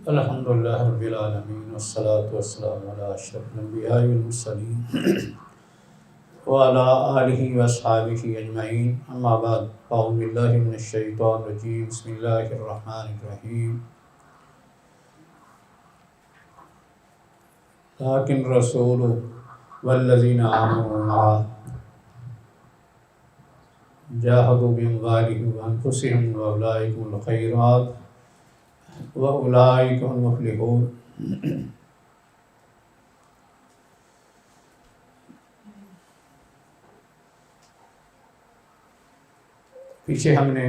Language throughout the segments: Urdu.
الحمد للہ رب العالمین والصلاة والسلام علی اشرف الانبیاء والمرسلین وعلی آلہ واصحابہ اجمعین، اما بعد، اعوذ باللہ من الشیطان الرجیم، بسم اللہ الرحمن الرحیم۔ لیکن رسول والذین آمنوا معہ جاہدوا باموالہم وانفسہم واولئک هم الخیرات وَأُولَٰئِكَ هُمُ الْمُفْلِحُونَ۔ پیچھے ہم نے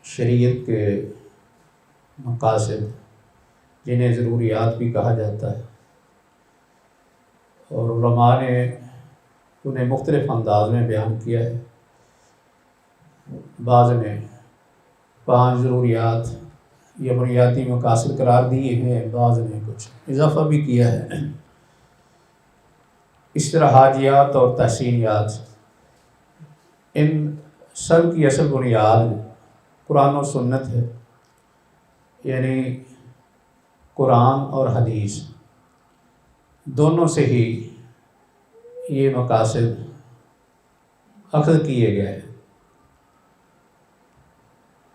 شریعت کے مقاصد، جنہیں ضروریات بھی کہا جاتا ہے، اور علماء نے انہیں مختلف انداز میں بیان کیا ہے۔ بعض نے 5 ضروریات یا بنیادی مقاصد قرار دیے ہیں، بعض نے کچھ اضافہ بھی کیا ہے۔ اس طرح حاجیات اور تحسینیات، ان سب کی اصل بنیاد قرآن و سنت ہے، یعنی قرآن اور حدیث دونوں سے ہی یہ مقاصد اخذ کیے گئے ہیں،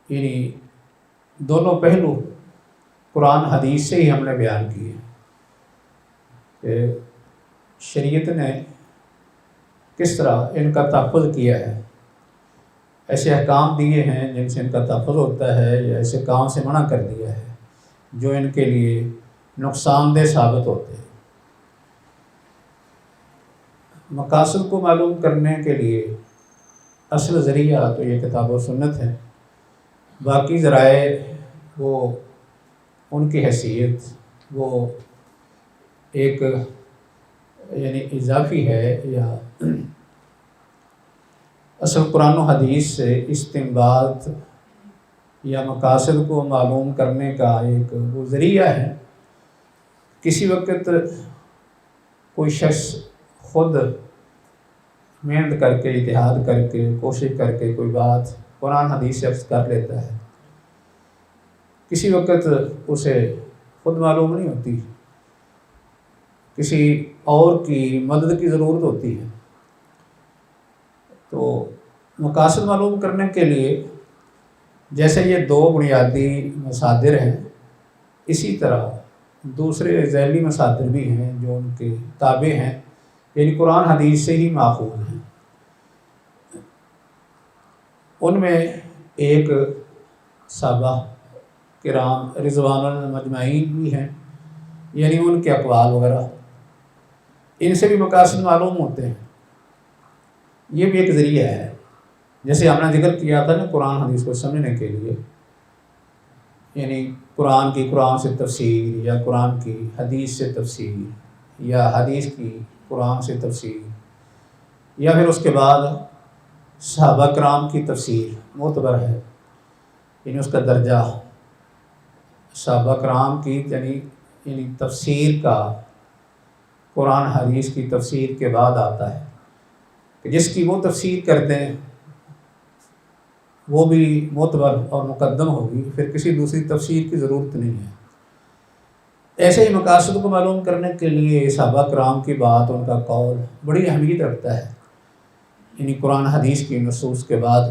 یعنی دونوں پہلو قرآن حدیث سے ہی ہم نے بیان کیے کہ شریعت نے کس طرح ان کا تحفظ کیا ہے، ایسے احکام دیے ہیں جن سے ان کا تحفظ ہوتا ہے، یا ایسے کام سے منع کر دیا ہے جو ان کے لیے نقصان دہ ثابت ہوتے ہیں۔ مقاصد کو معلوم کرنے کے لیے اصل ذریعہ تو یہ کتاب و سنت ہے، باقی ذرائع وہ ان کی حیثیت وہ ایک یعنی اضافی ہے، یا اصل قرآن و حدیث سے استنباط یا مقاصد کو معلوم کرنے کا ایک وہ ذریعہ ہے۔ کسی وقت کوئی شخص خود محنت کر کے، اجتہاد کر کے، کوشش کر کے کوئی بات قرآن حدیث سے اخذ کر لیتا ہے، کسی وقت اسے خود معلوم نہیں ہوتی، کسی اور کی مدد کی ضرورت ہوتی ہے۔ تو مقاصد معلوم کرنے کے لیے جیسے یہ 2 بنیادی مصادر ہیں، اسی طرح دوسرے ذیلی مصادر بھی ہیں جو ان کے تابع ہیں، یعنی قرآن حدیث سے ہی ماخوذ ہیں۔ ان میں ایک صحابہ کرام رضوان المجمعین بھی ہیں، یعنی ان کے اقوال وغیرہ، ان سے بھی مقاصد معلوم ہوتے ہیں۔ یہ بھی ایک ذریعہ ہے، جیسے ہم نے ذکر کیا تھا نا، قرآن حدیث کو سمجھنے کے لیے، یعنی قرآن سے تفسیر، یا قرآن کی حدیث سے تفسیر، یا حدیث کی قرآن سے تفسیر، یا پھر اس کے بعد صحابہ کرام کی تفسیر معتبر ہے، یعنی اس کا درجہ صحابہ کرام کی یعنی تفسیر کا قرآن حدیث کی تفسیر کے بعد آتا ہے، کہ جس کی وہ تفسیر کرتے ہیں وہ بھی معتبر اور مقدم ہوگی، پھر کسی دوسری تفسیر کی ضرورت نہیں ہے۔ ایسے ہی مقاصد کو معلوم کرنے کے لیے صحابہ کرام کی بات، ان کا قول بڑی اہمیت رکھتا ہے، یعنی قرآن حدیث کی نصوص کے بعد۔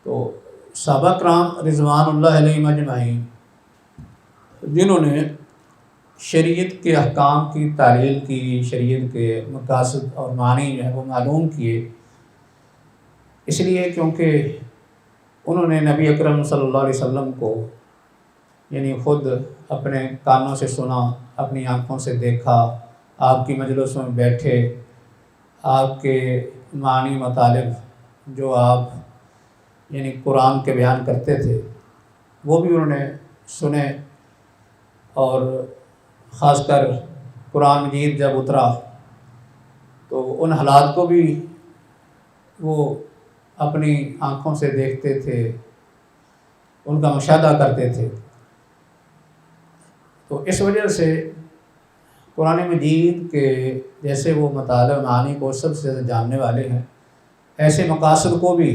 تو صحابہ کرام رضوان اللہ علیہم اجمعین، جنہوں نے شریعت کے احکام کی تعلیل کی، شریعت کے مقاصد اور معنی جو ہے وہ معلوم کیے، اس لیے کیونکہ انہوں نے نبی اکرم صلی اللہ علیہ وسلم کو یعنی خود اپنے کانوں سے سنا، اپنی آنکھوں سے دیکھا، آپ کی مجلسوں میں بیٹھے، آپ کے معنی مطالب جو آپ یعنی قرآن کے بیان کرتے تھے وہ بھی انہوں نے سنے، اور خاص کر قرآن مجید جب اترا تو ان حالات کو بھی وہ اپنی آنکھوں سے دیکھتے تھے، ان کا مشاہدہ کرتے تھے۔ تو اس وجہ سے قرآن مجید کے جیسے وہ مطالب معانی کو سب سے زیادہ جاننے والے ہیں، ایسے مقاصد کو بھی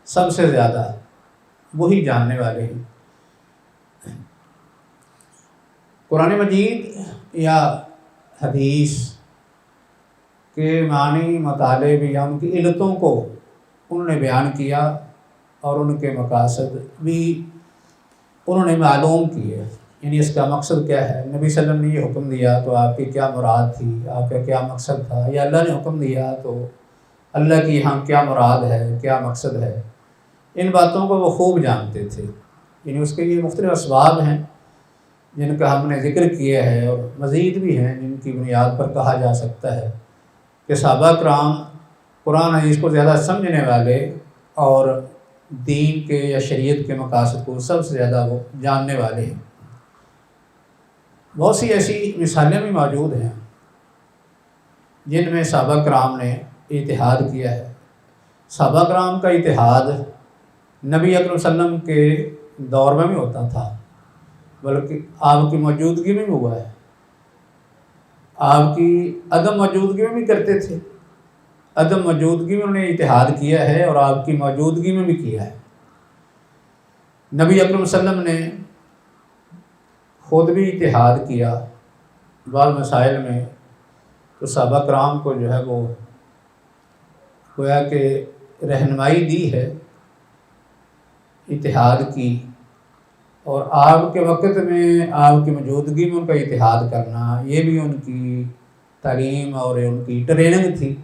سب سے زیادہ وہی جاننے والے ہیں۔ قرآن مجید یا حدیث کے معنی مطالب یا ان کی علتوں کو انہوں نے بیان کیا اور ان کے مقاصد بھی انہوں نے معلوم کیے، یعنی اس کا مقصد کیا ہے، نبی صلی اللہ علیہ وسلم نے یہ حکم دیا تو آپ کی کیا مراد تھی، آپ کا کیا مقصد تھا، یا اللہ نے حکم دیا تو اللہ کی یہاں کیا مراد ہے، کیا مقصد ہے، ان باتوں کو وہ خوب جانتے تھے۔ یعنی اس کے لیے مختلف اسباب ہیں جن کا ہم نے ذکر کیا ہے، اور مزید بھی ہیں جن کی بنیاد پر کہا جا سکتا ہے کہ صحابہ کرام قرآن حدیث کو زیادہ سمجھنے والے اور دین کے یا شریعت کے مقاصد کو سب سے زیادہ وہ جاننے والے ہیں۔ بہت سی ایسی مثالیں بھی موجود ہیں جن میں صحابہ کرام نے اتحاد کیا ہے۔ صحابہ کرام کا اتحاد نبی اکرم صلی اللہ علیہ وسلم کے دور میں بھی ہوتا تھا، بلکہ آپ کی موجودگی میں بھی ہوا ہے، آپ کی عدم موجودگی میں بھی کرتے تھے، عدم موجودگی میں انہوں نے اتحاد کیا ہے اور آپ کی موجودگی میں بھی کیا ہے۔ نبی اکرم صلی اللہ علیہ وسلم نے خود بھی اتحاد کیا بعض مسائل میں، تو صحابہ کرام کو جو ہے وہ گویا کہ رہنمائی دی ہے اتحاد کی، اور آپ کے وقت میں آپ کی موجودگی میں ان کا اتحاد کرنا یہ بھی ان کی تعلیم اور ان کی ٹریننگ تھی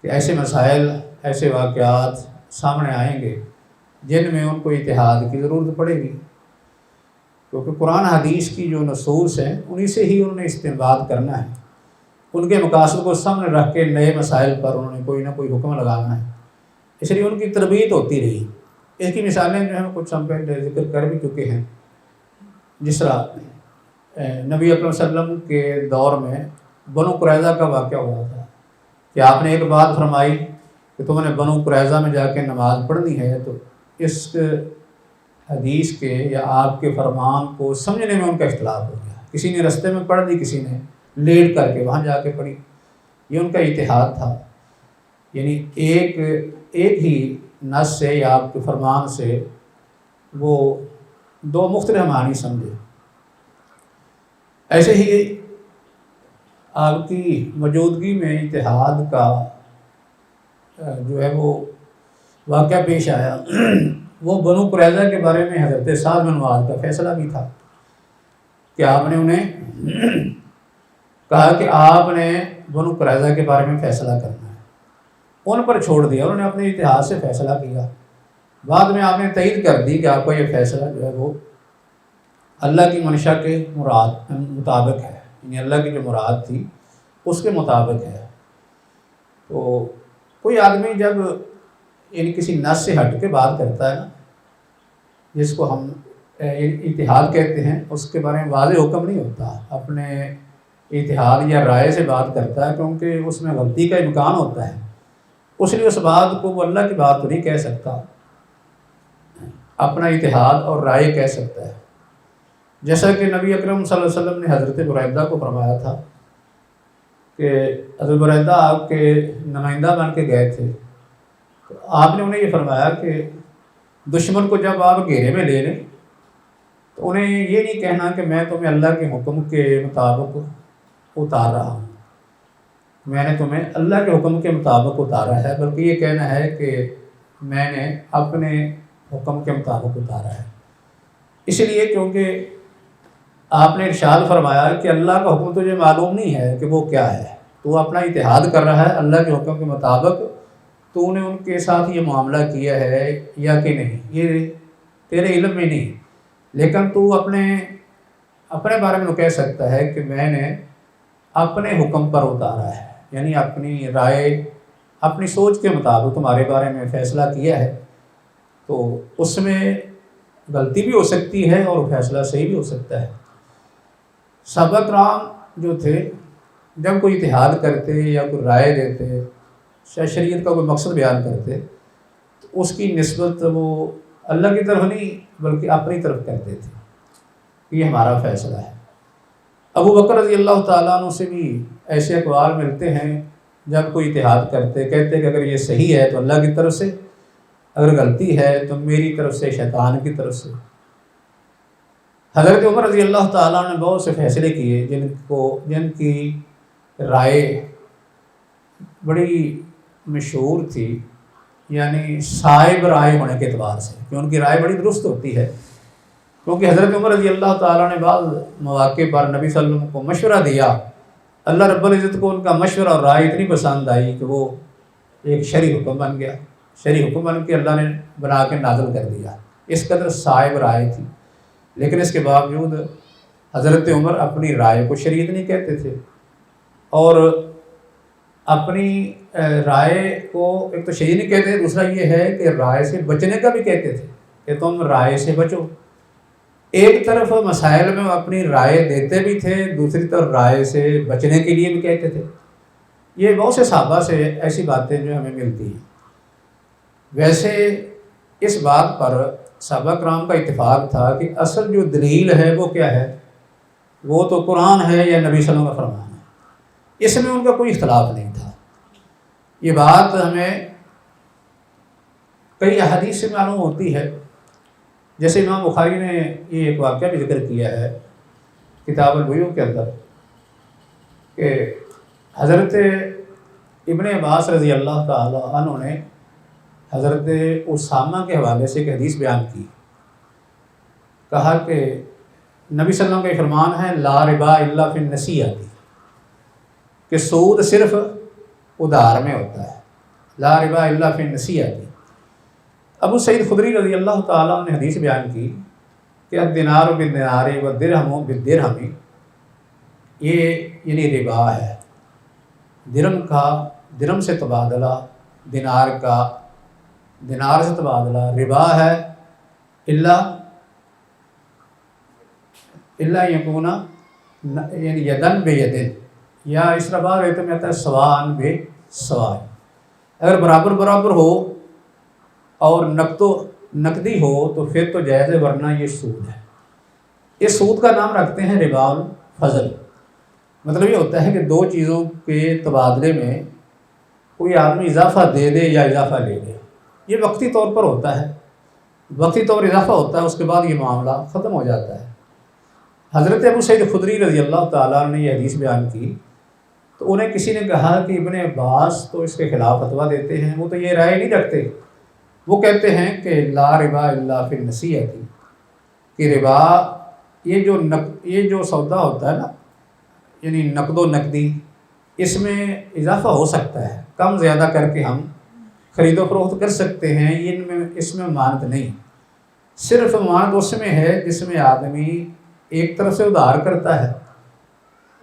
کہ ایسے مسائل، ایسے واقعات سامنے آئیں گے جن میں ان کو اتحاد کی ضرورت پڑے گی، کیونکہ قرآن حدیث کی جو نصوص ہیں انہی سے ہی انہوں نے استنباط کرنا ہے، ان کے مقاصد کو سامنے رکھ کے نئے مسائل پر انہوں نے کوئی نہ کوئی حکم لگانا ہے، اس لیے ان کی تربیت ہوتی رہی۔ اس کی مثالیں جو ہیں کچھ ہم پہلے ذکر کر بھی چکے ہیں، جس طرح نبی اکرم صلی اللہ علیہ وسلم کے دور میں بنو قریظہ کا واقعہ ہوا تھا کہ آپ نے ایک بات فرمائی کہ تم نے بنو قریظہ میں جا کے نماز پڑھنی ہے، تو اس حدیث کے یا آپ کے فرمان کو سمجھنے میں ان کا اختلاف ہو گیا، کسی نے رستے میں پڑھ دی، کسی نے لیٹ کر کے وہاں جا کے پڑھی۔ یہ ان کا اتحاد تھا، یعنی ایک ہی نص سے یا آپ کے فرمان سے وہ دو مختلف معنی سمجھے۔ ایسے ہی آپ کی موجودگی میں اتحاد کا جو ہے وہ واقعہ پیش آیا، وہ بنو قریظہ کے بارے میں حضرت سعد بن معاذ کا فیصلہ بھی تھا کہ آپ نے انہیں کہا کہ آپ نے بنو قریظہ کے بارے میں فیصلہ کرنا ہے، ان پر چھوڑ دیا، انہوں نے اپنے اتحاد سے فیصلہ کیا، بعد میں آپ نے تائید کر دی کہ آپ کا یہ فیصلہ جو ہے وہ اللہ کی منشا کے مطابق ہے، یعنی اللہ کی جو مراد تھی اس کے مطابق ہے۔ تو کوئی آدمی جب یعنی کسی نص سے ہٹ کے بات کرتا ہے نا، جس کو ہم اتحاد کہتے ہیں، اس کے بارے میں واضح حکم نہیں ہوتا، اپنے اتحاد یا رائے سے بات کرتا ہے، کیونکہ اس میں غلطی کا امکان ہوتا ہے، اس لیے اس بات کو وہ اللہ کی بات تو نہیں کہہ سکتا، اپنا اتحاد اور رائے کہہ سکتا ہے۔ جیسا کہ نبی اکرم صلی اللہ علیہ وسلم نے حضرت بریدہ کو فرمایا تھا کہ حضرت بریدہ آپ کے نمائندہ بن کے گئے تھے، تو آپ نے انہیں یہ فرمایا کہ دشمن کو جب آپ گھیرے میں لے لیں تو انہیں یہ نہیں کہنا کہ میں تمہیں اللہ کے حکم کے مطابق اتار رہا ہوں، میں نے تمہیں اللہ کے حکم کے مطابق اتارا ہے، بلکہ یہ کہنا ہے کہ میں نے اپنے حکم کے مطابق اتارا ہے۔ اس لیے کیونکہ آپ نے ارشاد فرمایا کہ اللہ کا حکم تجھے معلوم نہیں ہے کہ وہ کیا ہے، تو اپنا اتحاد کر رہا ہے اللہ کے حکم کے مطابق، تو نے ان کے ساتھ یہ معاملہ کیا ہے یا کہ نہیں یہ تیرے علم میں نہیں، لیکن تو اپنے بارے میں کہہ سکتا ہے کہ میں نے اپنے حکم پر اتارا ہے، یعنی اپنی رائے اپنی سوچ کے مطابق تمہارے بارے میں فیصلہ کیا ہے، تو اس میں غلطی بھی ہو سکتی ہے اور فیصلہ صحیح بھی ہو سکتا ہے۔ صحابہ کرام جو تھے جب کوئی اتحاد کرتے یا کوئی رائے دیتے، شریعت کا کوئی مقصد بیان کرتے، تو اس کی نسبت وہ اللہ کی طرف نہیں بلکہ اپنی طرف کرتے تھے، یہ ہمارا فیصلہ ہے۔ ابو بکر رضی اللہ تعالیٰ عنہ سے بھی ایسے اقوال ملتے ہیں، جب کوئی اتحاد کرتے کہتے کہ اگر یہ صحیح ہے تو اللہ کی طرف سے، اگر غلطی ہے تو میری طرف سے، شیطان کی طرف سے۔ حضرت عمر رضی اللہ تعالیٰ نے بہت سے فیصلے کیے جن کی رائے بڑی مشہور تھی، یعنی صائب رائے ہونے کے اعتبار سے، کہ ان کی رائے بڑی درست ہوتی ہے، کیونکہ حضرت عمر رضی اللہ تعالیٰ نے بعض مواقع پر نبی صلی اللہ علیہ وسلم کو مشورہ دیا، اللہ رب العزت کو ان کا مشورہ اور رائے اتنی پسند آئی کہ وہ ایک شرعی حکم بن گیا، شرعی حکم بن کے اللہ نے بنا کے نازل کر دیا، اس قدر صائب رائے تھی۔ لیکن اس کے باوجود حضرت عمر اپنی رائے کو شریعت نہیں کہتے تھے، اور اپنی رائے کو ایک تو شریعت نہیں کہتے، دوسرا یہ ہے کہ رائے سے بچنے کا بھی کہتے تھے کہ تم رائے سے بچو۔ ایک طرف مسائل میں وہ اپنی رائے دیتے بھی تھے، دوسری طرف رائے سے بچنے کے لیے بھی کہتے تھے۔ یہ بہت سے صحابہ سے ایسی باتیں جو ہمیں ملتی ہیں۔ ویسے اس بات پر صحابہ کرام کا اتفاق تھا کہ اصل جو دلیل ہے وہ کیا ہے، وہ تو قرآن ہے یا نبی صلی اللہ علیہ وسلم کا فرمان ہے، اس میں ان کا کوئی اختلاف نہیں تھا۔ یہ بات ہمیں کئی احادیث سے معلوم ہوتی ہے، جیسے امام بخاری نے یہ ایک واقعہ بھی ذکر کیا ہے کتاب البیوع کے اندر، کہ حضرت ابن عباس رضی اللہ تعالی عنہ نے حضرت اسامہ کے حوالے سے ایک حدیث بیان کی، کہا کہ نبی صلی اللہ علیہ وسلم کا یہ فرمان ہے لا ربا الا فی النسیۃ، کہ سود صرف ادھار میں ہوتا ہے، لا ربا الا فی النسیۃ۔ ابو سعید خدری رضی اللہ تعالیٰ نے حدیث بیان کی کہ الدینار بالدینار والدرہم بالدرہم، یہ یعنی ربا ہے، درہم کا درہم سے تبادلہ، دینار کا دینار سے تبادلہ ربا ہے، الا یکون یعنی یدن بیدن، یا اس طرح بات رہتے میں آتا ہے سوان بے سوائے، اگر برابر برابر ہو اور نقدی ہو تو پھر تو جائز ہے، ورنہ یہ سود ہے۔ اس سود کا نام رکھتے ہیں ربا الفضل۔ مطلب یہ ہوتا ہے کہ دو چیزوں کے تبادلے میں کوئی آدمی اضافہ دے دے یا اضافہ لے لے، یہ وقتی طور پر ہوتا ہے، وقتی طور پر اضافہ ہوتا ہے، اس کے بعد یہ معاملہ ختم ہو جاتا ہے۔ حضرت ابو سعید خدری رضی اللہ تعالیٰ نے یہ حدیث بیان کی تو انہیں کسی نے کہا کہ ابن عباس تو اس کے خلاف فتویٰ دیتے ہیں، وہ تو یہ رائے نہیں رکھتے، وہ کہتے ہیں کہ لا ربا الا فی النسیۃ، کہ ربا یہ جو سودا ہوتا ہے نا، یعنی نقد و نقدی، اس میں اضافہ ہو سکتا ہے، کم زیادہ کر کے ہم خرید و فروخت کر سکتے ہیں، اس میں مانت نہیں، صرف مانت اس میں ہے جس میں آدمی ایک طرف سے ادھار کرتا ہے،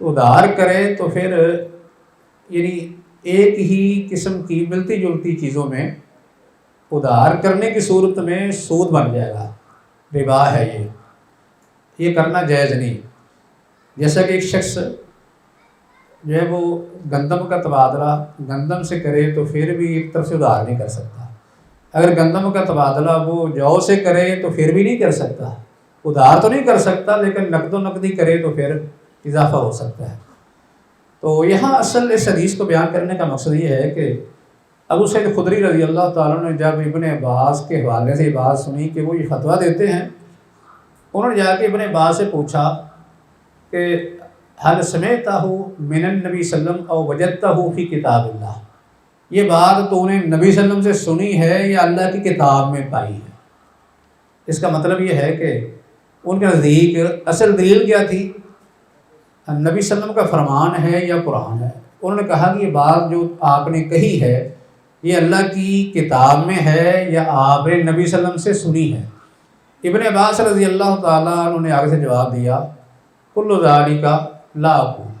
ادھار کرے تو پھر یعنی ایک ہی قسم کی ملتی جلتی چیزوں میں ادھار کرنے کی صورت میں سود بن جائے گا، ربا ہے یہ کرنا جائز نہیں۔ جیسا کہ ایک شخص جو ہے وہ گندم کا تبادلہ گندم سے کرے تو پھر بھی ایک طرف سے ادھار نہیں کر سکتا، اگر گندم کا تبادلہ وہ جو سے کرے تو پھر بھی نہیں کر سکتا، ادھار تو نہیں کر سکتا، لیکن نقد و نقدی کرے تو پھر اضافہ ہو سکتا ہے۔ تو یہاں اصل اس حدیث کو بیان کرنے کا مقصد یہ ہے کہ ابو سعید خدری رضی اللہ تعالیٰ نے جب ابن عباس کے حوالے سے یہ بات سنی کہ وہ یہ فتویٰ دیتے ہیں، انہوں نے جا کے ابن عباس سے پوچھا کہ حل سمعتہ من النبی صلی اللہ علیہ وسلم او وجدتہ فی کتاب اللہ، یہ بات تو انہیں نبی صلی اللہ علیہ وسلم سے سنی ہے یا اللہ کی کتاب میں پائی ہے؟ اس کا مطلب یہ ہے کہ ان کے نزدیک اصل دلیل کیا تھی، نبی صلی اللہ علیہ وسلم کا فرمان ہے یا قرآن ہے؟ انہوں نے کہا کہ یہ بات جو آپ نے کہی ہے یہ اللہ کی کتاب میں ہے یا آپ نے نبی صلی اللہ علیہ وسلم سے سنی ہے؟ ابن عباس رضی اللہ تعالیٰ عنہ نے آگے سے جواب دیا کل ذالک لا اقول،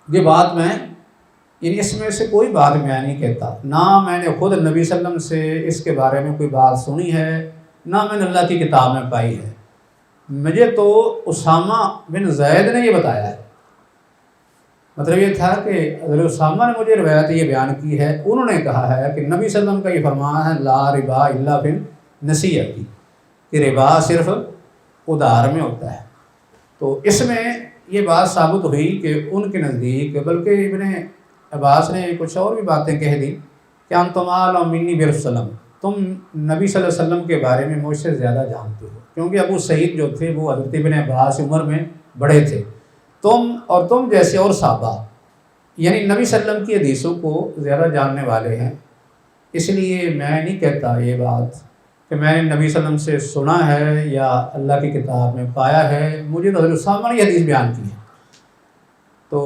یہ بات میں یعنی اس میں سے کوئی بات میں نہیں کہتا، نہ میں نے خود نبی صلی اللہ علیہ وسلم سے اس کے بارے میں کوئی بات سنی ہے، نہ میں نے اللہ کی کتاب میں پائی ہے، مجھے تو اسامہ بن زید نے یہ بتایا ہے۔ مطلب یہ تھا کہ حضرت اسامہ نے مجھے روایت یہ بیان کی ہے، انہوں نے کہا ہے کہ نبی صلی اللہ علیہ وسلم کا یہ فرمان ہے لا ربا الا فی النسیۃ، کہ ربا صرف ادھار میں ہوتا ہے۔ تو اس میں یہ بات ثابت ہوئی کہ ان کے نزدیک، بلکہ ابن عباس نے کچھ اور بھی باتیں کہہ دی کہ انتم اعلم منی برسول، تم نبی صلی اللہ علیہ وسلم کے بارے میں مجھ سے زیادہ جانتے ہو، کیونکہ ابو سعید جو تھے وہ حضرت ابن عباس عمر میں بڑے تھے، تم جیسے اور صحابہ یعنی نبی صلی اللہ علیہ وسلم کی حدیثوں کو زیادہ جاننے والے ہیں، اس لیے میں نہیں کہتا یہ بات کہ میں نے نبی صلی اللہ علیہ وسلم سے سنا ہے یا اللہ کی کتاب میں پایا ہے، مجھے تو حضرت صاحب نے یہ حدیث بیان کی ہے۔ تو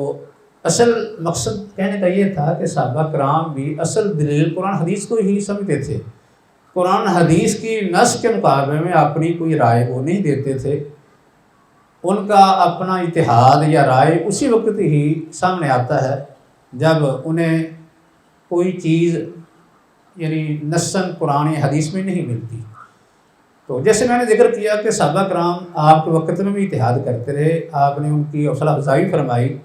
اصل مقصد کہنے کا یہ تھا کہ صحابہ کرام بھی اصل دلیل قرآن حدیث کو ہی سمجھتے تھے، قرآن حدیث کی نص کے مقابلے میں اپنی کوئی رائے وہ نہیں دیتے تھے، ان کا اپنا اجتہاد یا رائے اسی وقت ہی سامنے آتا ہے جب انہیں کوئی چیز یعنی نصاً قرآن حدیث میں نہیں ملتی۔ تو جیسے میں نے ذکر کیا کہ صحابہ کرام آپ کے وقت میں بھی اجتہاد کرتے رہے، آپ نے ان کی حوصلہ افزائی فرمائی،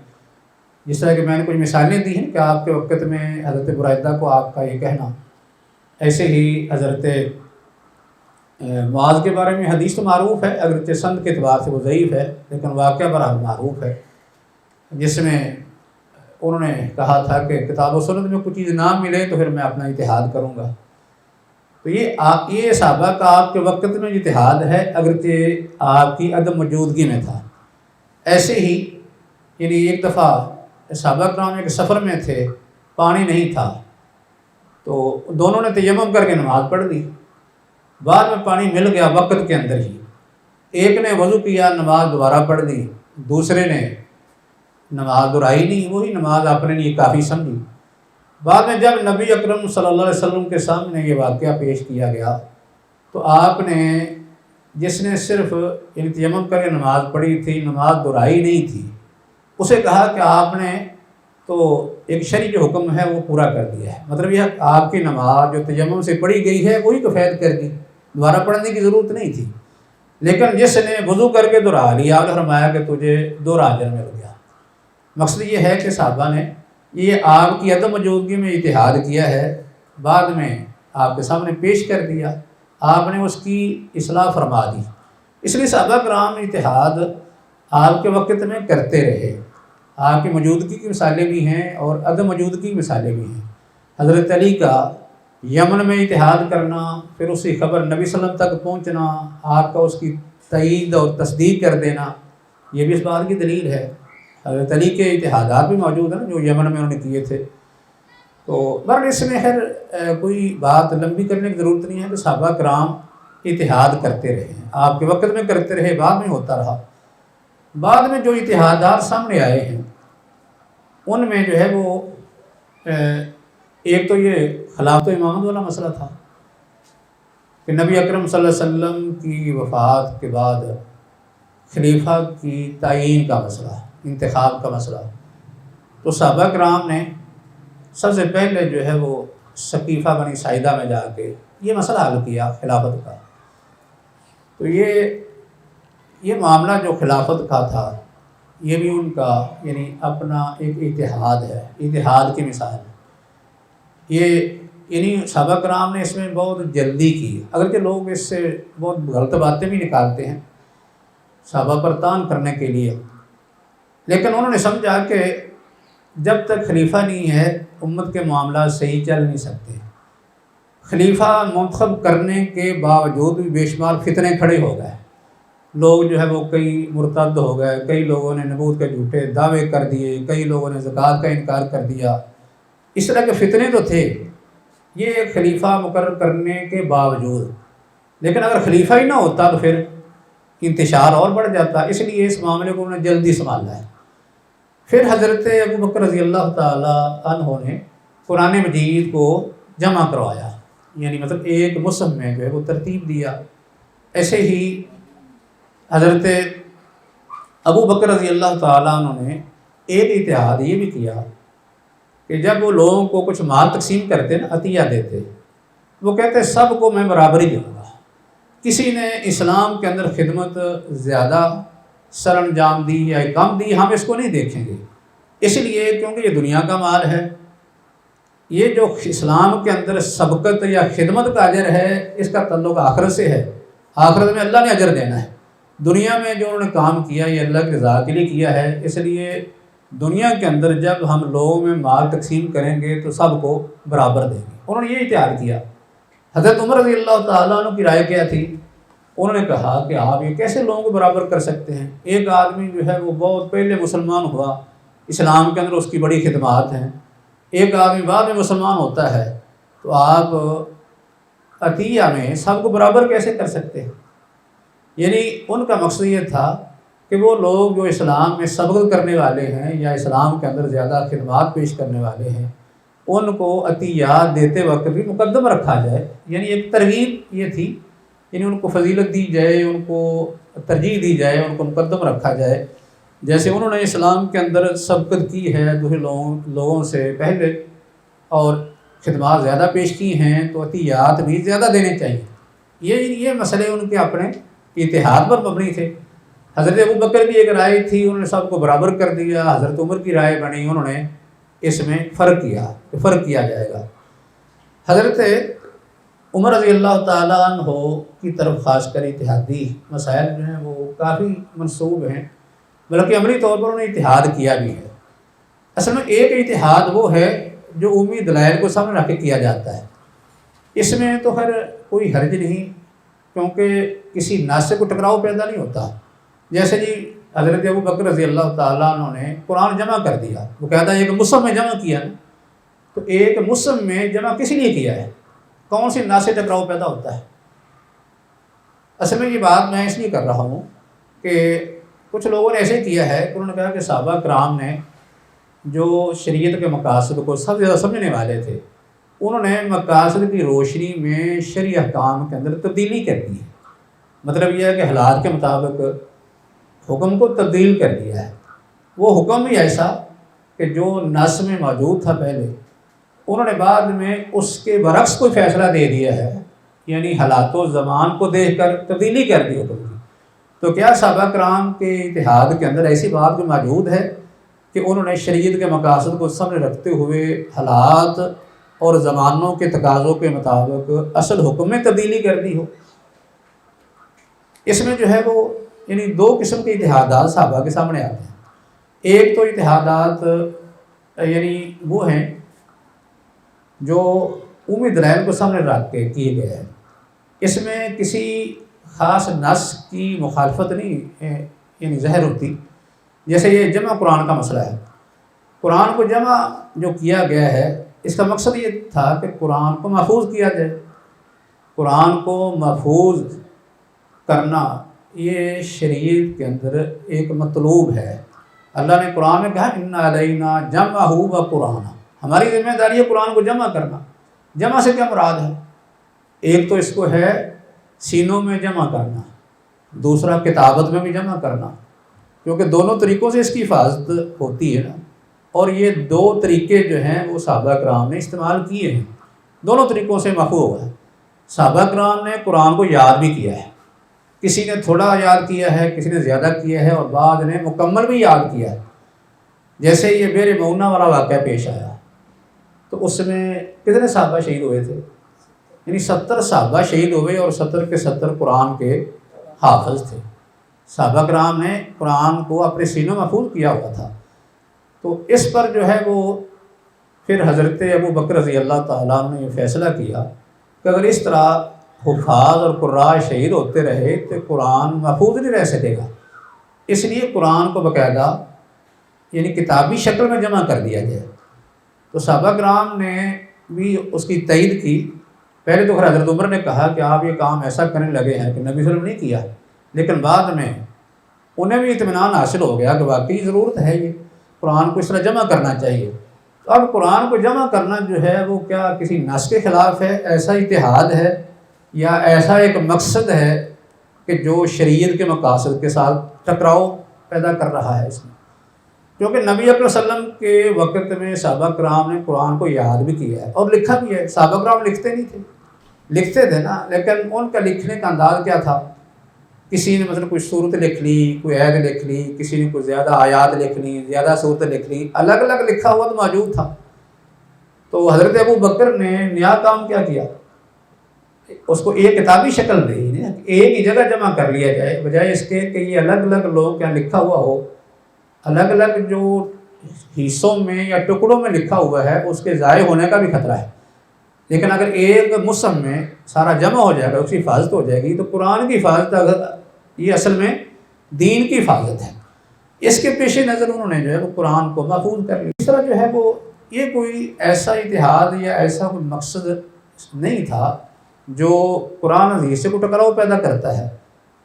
جس طرح کہ میں نے کچھ مثالیں دی ہیں کہ آپ کے وقت میں حضرت برائدہ کو آپ کا یہ کہنا، ایسے ہی حضرت معاذ کے بارے میں حدیث تو معروف ہے، اگرچہ سند کے اعتبار سے وہ ضعیف ہے لیکن واقعہ برحال معروف ہے، جس میں انہوں نے کہا تھا کہ کتاب و سنت میں کچھ چیز نہ ملے تو پھر میں اپنا اجتہاد کروں گا۔ تو یہ صحابہ کا آپ کے وقت میں اجتہاد ہے، اگرچہ آپ کی عدم موجودگی میں تھا۔ ایسے ہی یعنی ایک دفعہ صحابہ کرام ایک سفر میں تھے، پانی نہیں تھا، تو دونوں نے تیمم کر کے نماز پڑھ لی، بعد میں پانی مل گیا وقت کے اندر ہی، ایک نے وضو کیا نماز دوبارہ پڑھ لی، دوسرے نے نماز دہرائی نہیں، وہی نماز اپنے لیے کافی سمجھی۔ بعد میں جب نبی اکرم صلی اللہ علیہ وسلم کے سامنے یہ واقعہ پیش کیا گیا تو آپ نے، جس نے صرف تیمم کر کے نماز پڑھی تھی، نماز دہرائی نہیں تھی، اسے کہا کہ آپ نے تو ایک شرعی جو حکم ہے وہ پورا کر دیا ہے، مطلب یہ آپ کی نماز جو تیمم سے پڑھی گئی ہے وہی کفایت کر دی، دوبارہ پڑھنے کی ضرورت نہیں تھی۔ لیکن جس نے وضو کر کے دہرا لیا اور فرمایا کہ تجھے 2 اجر مل گیا۔ مقصد یہ ہے کہ صحابہ نے یہ آپ کی عدم موجودگی میں اجتہاد کیا ہے، بعد میں آپ کے سامنے پیش کر دیا، آپ نے اس کی اصلاح فرما دی، اس لیے صحابہ کرام اجتہاد آپ کے وقت میں کرتے رہے۔ آپ کی موجودگی کی مثالیں بھی ہیں اور عدم موجودگی کی مثالیں بھی ہیں۔ حضرت علی کا یمن میں اجتہاد کرنا، پھر اسی خبر نبی صلی اللہ علیہ وسلم تک پہنچنا، آپ کا اس کی تائید اور تصدیق کر دینا، یہ بھی اس بات کی دلیل ہے۔ حضرت علی کے اجتہادات بھی موجود ہیں جو یمن میں انہوں نے کیے تھے۔ تو بہرحال اس میں کوئی بات لمبی کرنے کی ضرورت نہیں ہے کہ صحابہ کرام اجتہاد کرتے رہے ہیں، آپ کے وقت میں کرتے رہے، بعد میں ہوتا رہا۔ بعد میں جو اجتہادات سامنے آئے ہیں ان میں جو ہے وہ ایک تو یہ خلافت امامت والا مسئلہ تھا کہ نبی اکرم صلی اللہ علیہ وسلم کی وفات کے بعد خلیفہ کی تعیین کا مسئلہ، انتخاب کا مسئلہ۔ تو صحابہ کرام نے سب سے پہلے جو ہے وہ سقیفہ بنی ساعدہ میں جا کے یہ مسئلہ حل کیا خلافت کا۔ تو یہ معاملہ جو خلافت کا تھا یہ بھی ان کا یعنی اپنا ایک اتحاد ہے، اتحاد کی مثال۔ یہ یعنی صحابہ کرام نے اس میں بہت جلدی کی، اگرچہ لوگ اس سے بہت غلط باتیں بھی نکالتے ہیں صحابہ پر طعن کرنے کے لیے، لیکن انہوں نے سمجھا کہ جب تک خلیفہ نہیں ہے امت کے معاملات صحیح چل نہیں سکتے۔ خلیفہ منتخب کرنے کے باوجود بھی بے شمار فتنے کھڑے ہو گئے، لوگ جو ہے وہ کئی مرتد ہو گئے، کئی لوگوں نے نبوت کے جھوٹے دعوے کر دیے، کئی لوگوں نے زکوٰۃ کا انکار کر دیا، اس طرح کے فتنے تو تھے یہ خلیفہ مقرر کرنے کے باوجود۔ لیکن اگر خلیفہ ہی نہ ہوتا تو پھر انتشار اور بڑھ جاتا، اس لیے اس معاملے کو انہوں نے جلدی سنبھالا ہے۔ پھر حضرت ابو بکر رضی اللہ تعالیٰ عنہ نے قرآن مجید کو جمع کروایا، یعنی مطلب ایک مصحف میں جو ہے وہ ترتیب دیا۔ ایسے ہی حضرت ابو بکر رضی اللہ تعالیٰ عنہ نے ایک اتحاد یہ بھی کیا کہ جب وہ لوگوں کو کچھ مال تقسیم کرتے نا، عطیہ دیتے، وہ کہتے سب کو میں برابری دوں گا، کسی نے اسلام کے اندر خدمت زیادہ سر انجام دی یا کم دی ہم اس کو نہیں دیکھیں گے، اس لیے کیونکہ یہ دنیا کا مال ہے، یہ جو اسلام کے اندر سبقت یا خدمت کا اجر ہے اس کا تعلق آخرت سے ہے، آخرت میں اللہ نے اجر دینا ہے، دنیا میں جو انہوں نے کام کیا یہ اللہ کی رضا کے لیے کیا ہے، اس لیے دنیا کے اندر جب ہم لوگوں میں مال تقسیم کریں گے تو سب کو برابر دیں گے۔ انہوں نے یہ اتحاد کیا۔ حضرت عمر رضی اللہ تعالیٰ عنہ کی رائے کیا تھی انہوں نے کہا کہ آپ یہ کیسے لوگوں کو برابر کر سکتے ہیں؟ ایک آدمی جو ہے وہ بہت پہلے مسلمان ہوا، اسلام کے اندر اس کی بڑی خدمات ہیں، ایک آدمی بعد میں مسلمان ہوتا ہے، تو آپ عطیہ میں سب کو برابر کیسے کر سکتے ہیں؟ یعنی ان کا مقصد یہ تھا کہ وہ لوگ جو اسلام میں سبق کرنے والے ہیں یا اسلام کے اندر زیادہ خدمات پیش کرنے والے ہیں، ان کو عطیات دیتے وقت بھی مقدم رکھا جائے، یعنی ایک ترغیب یہ تھی، یعنی ان کو فضیلت دی جائے، ان کو ترجیح دی جائے، ان کو مقدم رکھا جائے۔ جیسے انہوں نے اسلام کے اندر سبقت کی ہے دوسرے لوگوں سے پہلے اور خدمات زیادہ پیش کی ہیں، تو عطیات بھی زیادہ دینے چاہیے۔ یہ مسئلے ان کے اپنے اتحاد پر مبنی تھے۔ حضرت ابو بکر کی ایک رائے تھی، انہوں نے سب کو برابر کر دیا۔ حضرت عمر کی رائے بنی، انہوں نے اس میں فرق کیا جائے گا۔ حضرت عمر رضی اللہ تعالیٰ عنہ کی طرف خاص کر اتحادی مسائل جو ہیں وہ کافی منسوب ہیں، بلکہ عملی طور پر انہوں نے اتحاد کیا بھی ہے۔ اصل میں ایک اتحاد وہ ہے جو عمومی دلائل کو سامنے رکھ کے کیا جاتا ہے، اس میں تو کوئی حرج نہیں، کیونکہ کسی ناص کو ٹکراؤ پیدا نہیں ہوتا۔ جیسے جی حضرت ابو بکر رضی اللہ تعالیٰ عنہ نے قرآن جمع کر دیا، وہ کہتا ہے ایک مصحف میں جمع کیا نا، تو ایک مصحف میں جمع کس لیے کیا ہے؟ کون سی ناص ٹکراؤ پیدا ہوتا ہے؟ اصل میں یہ بات میں اس لیے کر رہا ہوں کہ کچھ لوگوں نے ایسے کیا ہے کہ انہوں نے کہا کہ صحابہ کرام نے جو شریعت کے مقاصد کو سب سے زیادہ سمجھنے والے تھے، انہوں نے مقاصد کی روشنی میں شرعی احکام کے اندر تبدیلی کر دی ہے۔ مطلب یہ ہے کہ حالات کے مطابق حکم کو تبدیل کر دیا ہے۔ وہ حکم بھی ایسا کہ جو نص میں موجود تھا پہلے، انہوں نے بعد میں اس کے برعکس کوئی فیصلہ دے دیا ہے، یعنی حالات و زمان کو دیکھ کر تبدیلی کر دی حکم کی۔ تو کیا صحابہ کرام کے اتحاد کے اندر ایسی بات بھی موجود ہے کہ انہوں نے شریعت کے مقاصد کو سامنے رکھتے ہوئے حالات اور زمانوں کے تقاضوں کے مطابق اصل حکم میں تبدیلی کر دی ہو؟ اس میں جو ہے وہ یعنی دو قسم کے اتحادات صحابہ کے سامنے آتے ہیں۔ ایک تو اتحادات یعنی وہ ہیں جو عمومی دلائل کو سامنے رکھ کے کیے گئے ہیں، اس میں کسی خاص نص کی مخالفت نہیں یعنی ظاہر ہوتی۔ جیسے یہ جمع قرآن کا مسئلہ ہے، قرآن کو جمع جو کیا گیا ہے اس کا مقصد یہ تھا کہ قرآن کو محفوظ کیا جائے۔ قرآن کو محفوظ کرنا یہ شریعت کے اندر ایک مطلوب ہے۔ اللہ نے قرآن میں کہا اِنَّ عَلَيْنَا جَمْعَهُ وَقُرْآنَهُ، ہماری ذمہ داری ہے قرآن کو جمع کرنا۔ جمع سے کیا مراد ہے؟ ایک تو اس کو ہے سینوں میں جمع کرنا، دوسرا کتابت میں بھی جمع کرنا، کیونکہ دونوں طریقوں سے اس کی حفاظت ہوتی ہے نا۔ اور یہ دو طریقے جو ہیں وہ صحابہ کرام نے استعمال کیے ہیں، دونوں طریقوں سے محفوظ ہے۔ صحابہ کرام نے قرآن کو یاد بھی کیا ہے، کسی نے تھوڑا یاد کیا ہے، کسی نے زیادہ کیا ہے، اور بعض نے مکمل بھی یاد کیا ہے۔ جیسے یہ بئر معونہ والا واقعہ پیش آیا تو اس میں کتنے صحابہ شہید ہوئے تھے؟ یعنی 70 صحابہ شہید ہوئے اور 70 کے 70 قرآن کے حافظ تھے۔ صحابہ کرام نے قرآن کو اپنے سینوں محفوظ کیا ہوا تھا۔ تو اس پر جو ہے وہ پھر حضرت ابو بکر رضی اللہ تعالیٰ عنہ نے یہ فیصلہ کیا کہ اگر اس طرح حفاظ اور قراء شہید ہوتے رہے تو قرآن محفوظ نہیں رہ سکے گا، اس لیے قرآن کو باقاعدہ یعنی کتابی شکل میں جمع کر دیا جائے۔ تو صحابہ کرام نے بھی اس کی تائید کی۔ پہلے تو حضرت عمر نے کہا کہ آپ یہ کام ایسا کرنے لگے ہیں کہ نبی صلی اللہ علیہ وسلم نے نہیں کیا، لیکن بعد میں انہیں بھی اطمینان حاصل ہو گیا کہ واقعی ضرورت ہے، یہ قرآن کو اس طرح جمع کرنا چاہیے۔ تو اب قرآن کو جمع کرنا جو ہے وہ کیا کسی نص کے خلاف ہے؟ ایسا اتحاد ہے یا ایسا ایک مقصد ہے کہ جو شریعت کے مقاصد کے ساتھ ٹکراؤ پیدا کر رہا ہے اس میں؟ کیونکہ نبی اکرم صلی اللہ علیہ وسلم کے وقت میں صحابہ کرام نے قرآن کو یاد بھی کیا ہے اور لکھا بھی ہے۔ صحابہ کرام لکھتے نہیں تھے، لکھتے تھے نا، لیکن ان کا لکھنے کا انداز کیا تھا؟ کسی نے مثلا کوئی صورت لکھ لی، کوئی عہد لکھ لی، کسی نے کوئی زیادہ آیات لکھ لی، زیادہ صورت لکھ لی، الگ الگ لکھا ہوا تو موجود تھا۔ تو حضرت ابو بکر نے نیا کام کیا کیا؟ اس کو ایک کتابی شکل دی، ایک ہی جگہ جمع کر لیا جائے، بجائے اس کے کہ یہ الگ الگ لوگ کیا لکھا ہوا ہو، الگ الگ جو حصوں میں یا ٹکڑوں میں لکھا ہوا ہے اس کے ضائع ہونے کا بھی خطرہ ہے۔ لیکن اگر ایک مصحف میں سارا جمع ہو جائے گا، اس کی حفاظت ہو جائے گی، تو قرآن کی حفاظت اگر یہ اصل میں دین کی حفاظت ہے، اس کے پیش نظر انہوں نے جو ہے وہ قرآن کو محفوظ کر لیا۔ اس طرح جو ہے وہ یہ کوئی ایسا اتحاد یا ایسا کوئی مقصد نہیں تھا جو قرآن حدیث سے کوئی ٹکراؤ پیدا کرتا ہے۔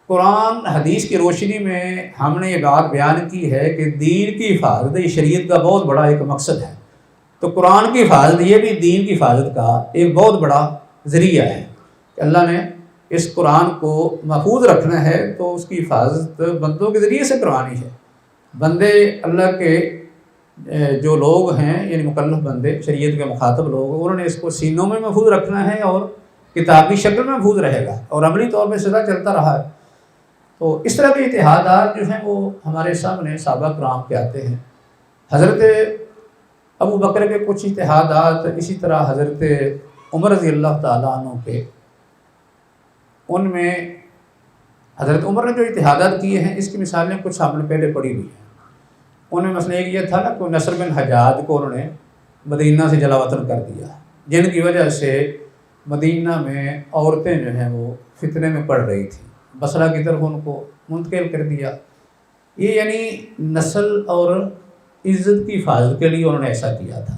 قرآن حدیث کی روشنی میں ہم نے یہ بات بیان کی ہے کہ دین کی حفاظت یہ شریعت کا بہت بڑا ایک مقصد ہے، تو قرآن کی حفاظت یہ بھی دین کی حفاظت کا ایک بہت بڑا ذریعہ ہے کہ اللہ نے اس قرآن کو محفوظ رکھنا ہے تو اس کی حفاظت بندوں کے ذریعے سے کروانی ہے۔ بندے اللہ کے جو لوگ ہیں یعنی مکلف بندے، شریعت کے مخاطب لوگ، انہوں نے اس کو سینوں میں محفوظ رکھنا ہے اور کتابی شکل میں محفوظ رہے گا اور عملی طور پہ سدا چلتا رہا ہے۔ تو اس طرح کے اتحادات جو ہیں وہ ہمارے سامنے صحابہ کرام کے آتے ہیں۔ حضرت ابو بکر کے کچھ اتحادات، اسی طرح حضرت عمر رضی اللہ تعالیٰ عنہ کے، ان میں حضرت عمر نے جو اتحادات کیے ہیں اس کی مثالیں کچھ ہم نے پہلے پڑھی ہوئی ہیں۔ ان میں مسئلہ ایک یہ تھا نا کہ نصر بن حجاج کو انہوں نے مدینہ سے جلا وطن کر دیا، جن کی وجہ سے مدینہ میں عورتیں جو ہیں وہ فتنے میں پڑ رہی تھیں، بصرہ کی طرف ان کو منتقل کر دیا۔ یہ یعنی نسل اور عزت کی حفاظت کے لیے انہوں نے ایسا کیا تھا۔